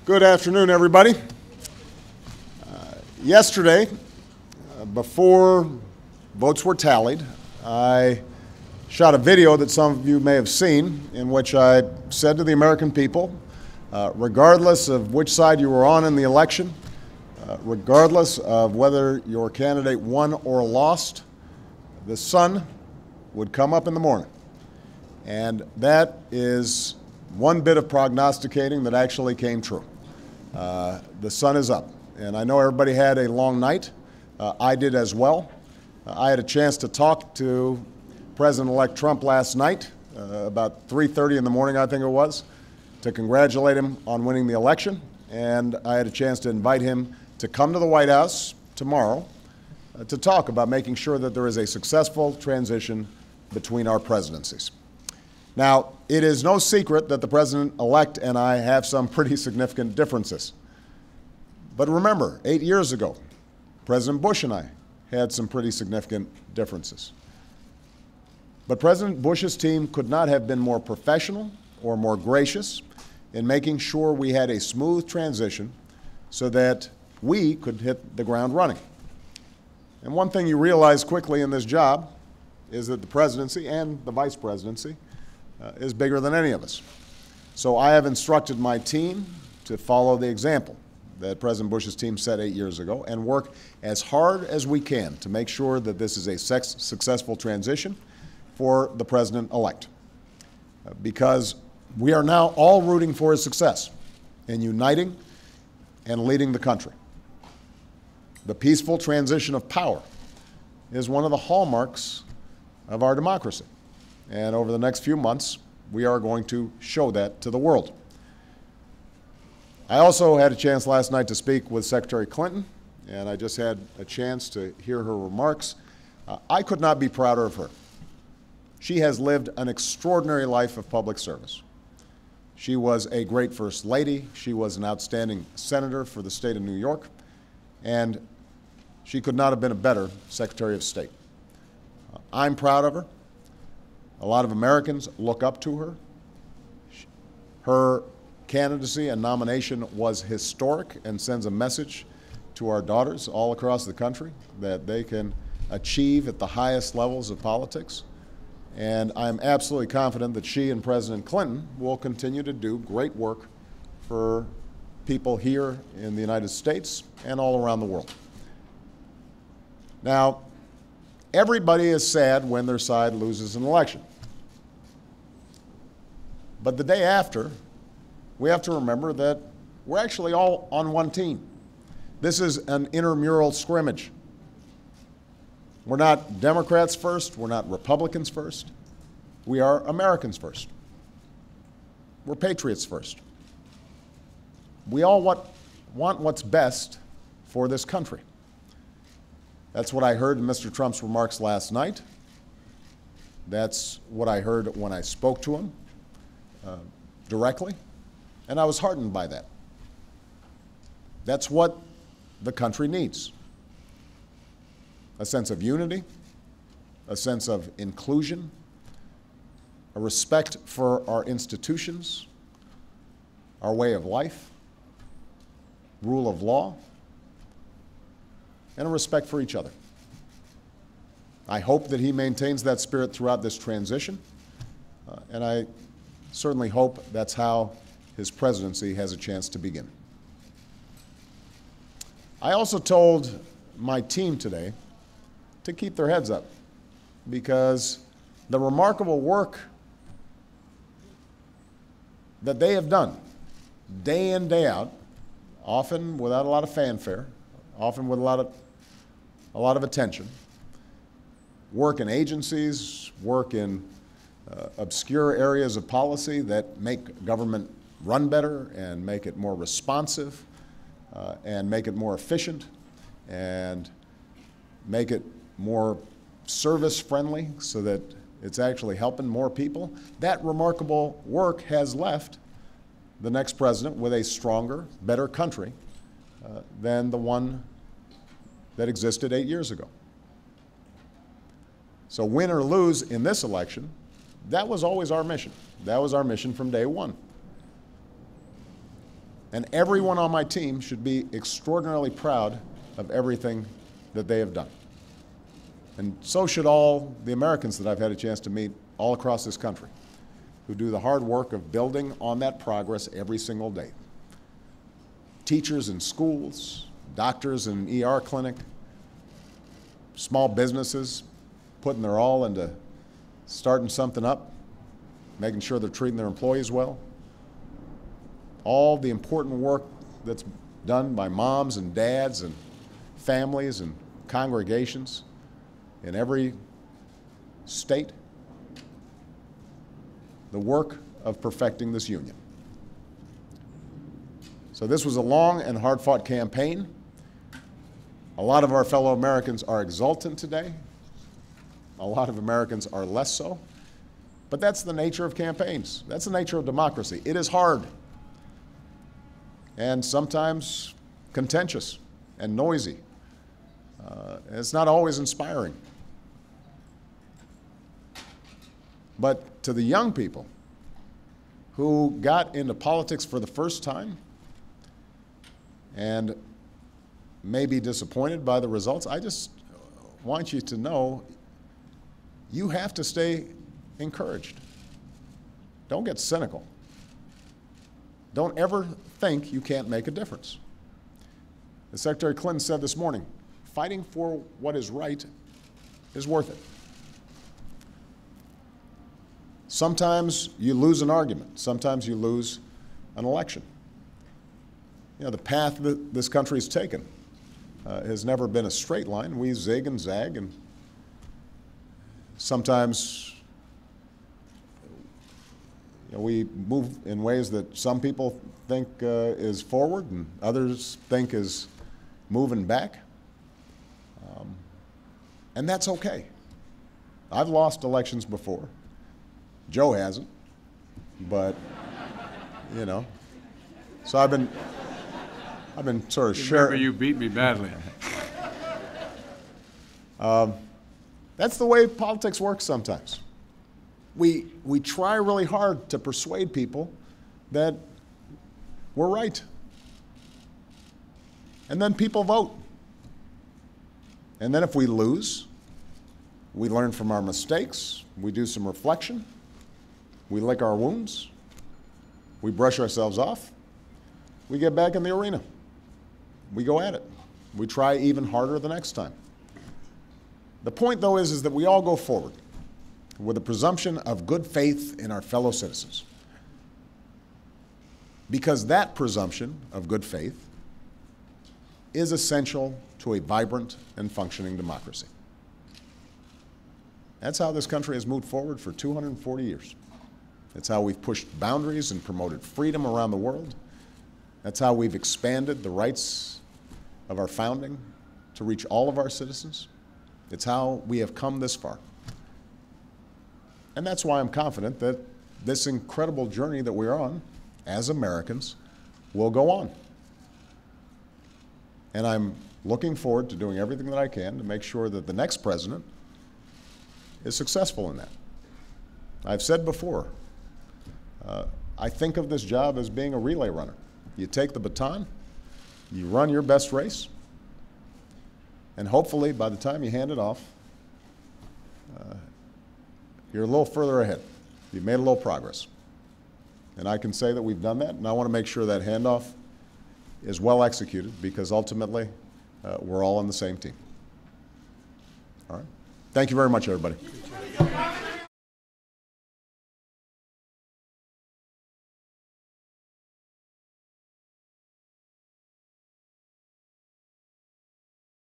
Good afternoon, everybody. Yesterday, before votes were tallied, I shot a video that some of you may have seen in which I said to the American people, regardless of which side you were on in the election, regardless of whether your candidate won or lost, the sun would come up in the morning. And that is one bit of prognosticating that actually came true. The sun is up. And I know everybody had a long night. I did as well. I had a chance to talk to President-elect Trump last night, about 3:30 in the morning, I think it was, to congratulate him on winning the election. And I had a chance to invite him to come to the White House tomorrow to talk about making sure that there is a successful transition between our presidencies. Now, it is no secret that the President-elect and I have some pretty significant differences. But remember, 8 years ago, President Bush and I had some pretty significant differences. But President Bush's team could not have been more professional or more gracious in making sure we had a smooth transition so that we could hit the ground running. And one thing you realize quickly in this job is that the presidency and the vice presidency is bigger than any of us. So I have instructed my team to follow the example that President Bush's team set 8 years ago and work as hard as we can to make sure that this is a successful transition for the President-elect. Because we are now all rooting for his success in uniting and leading the country. The peaceful transition of power is one of the hallmarks of our democracy. And over the next few months, we are going to show that to the world. I also had a chance last night to speak with Secretary Clinton, and I just had a chance to hear her remarks. I could not be prouder of her. She has lived an extraordinary life of public service. She was a great First Lady. She was an outstanding senator for the state of New York, and she could not have been a better Secretary of State. I'm proud of her. A lot of Americans look up to her. Her candidacy and nomination was historic and sends a message to our daughters all across the country that they can achieve at the highest levels of politics. And I'm absolutely confident that she and President Clinton will continue to do great work for people here in the United States and all around the world. Now, everybody is sad when their side loses an election. But the day after, we have to remember that we're actually all on one team. This is an intramural scrimmage. We're not Democrats first, we're not Republicans first. We are Americans first. We're patriots first. We all want what's best for this country. That's what I heard in Mr. Trump's remarks last night. That's what I heard when I spoke to him directly. And I was heartened by that. That's what the country needs. A sense of unity, a sense of inclusion, a respect for our institutions, our way of life, rule of law, and a respect for each other. I hope that he maintains that spirit throughout this transition, and I certainly hope that's how his presidency has a chance to begin. I also told my team today to keep their heads up because the remarkable work that they have done day in, day out, often without a lot of fanfare, often with a lot of attention, work in agencies, work in obscure areas of policy that make government run better and make it more responsive and make it more efficient and make it more service-friendly so that it's actually helping more people. That remarkable work has left the next president with a stronger, better country than the one that existed 8 years ago. So win or lose in this election, that was always our mission. That was our mission from day one. And everyone on my team should be extraordinarily proud of everything that they have done. And so should all the Americans that I've had a chance to meet all across this country, who do the hard work of building on that progress every single day. Teachers in schools, doctors in an ER clinic, small businesses putting their all into starting something up, making sure they're treating their employees well. All the important work that's done by moms and dads and families and congregations in every state. The work of perfecting this union. So this was a long and hard-fought campaign. A lot of our fellow Americans are exultant today. A lot of Americans are less so. But that's the nature of campaigns. That's the nature of democracy. It is hard and sometimes contentious and noisy. It's not always inspiring. But to the young people who got into politics for the first time and may be disappointed by the results, I just want you to know you have to stay encouraged. Don't get cynical. Don't ever think you can't make a difference. As Secretary Clinton said this morning, fighting for what is right is worth it. Sometimes you lose an argument. Sometimes you lose an election. You know, the path that this country has taken has never been a straight line. We zig and zag, and sometimes we move in ways that some people think is forward and others think is moving back. And that's okay. I've lost elections before. Joe hasn't, but, you know. So I've been sort of sharing. Remember, you beat me badly. That's the way politics works sometimes. We try really hard to persuade people that we're right. And then people vote. And then if we lose, we learn from our mistakes, we do some reflection, we lick our wounds, we brush ourselves off, we get back in the arena. We go at it. We try even harder the next time. The point, though, is that we all go forward with a presumption of good faith in our fellow citizens. Because that presumption of good faith is essential to a vibrant and functioning democracy. That's how this country has moved forward for 240 years. That's how we've pushed boundaries and promoted freedom around the world. That's how we've expanded the rights of our founding to reach all of our citizens. It's how we have come this far. And that's why I'm confident that this incredible journey that we're on as Americans will go on. And I'm looking forward to doing everything that I can to make sure that the next president is successful in that. I've said before, I think of this job as being a relay runner. You take the baton, you run your best race, and hopefully by the time you hand it off, you're a little further ahead. You've made a little progress. And I can say that we've done that, and I want to make sure that handoff is well executed because ultimately we're all on the same team. All right? Thank you very much, everybody.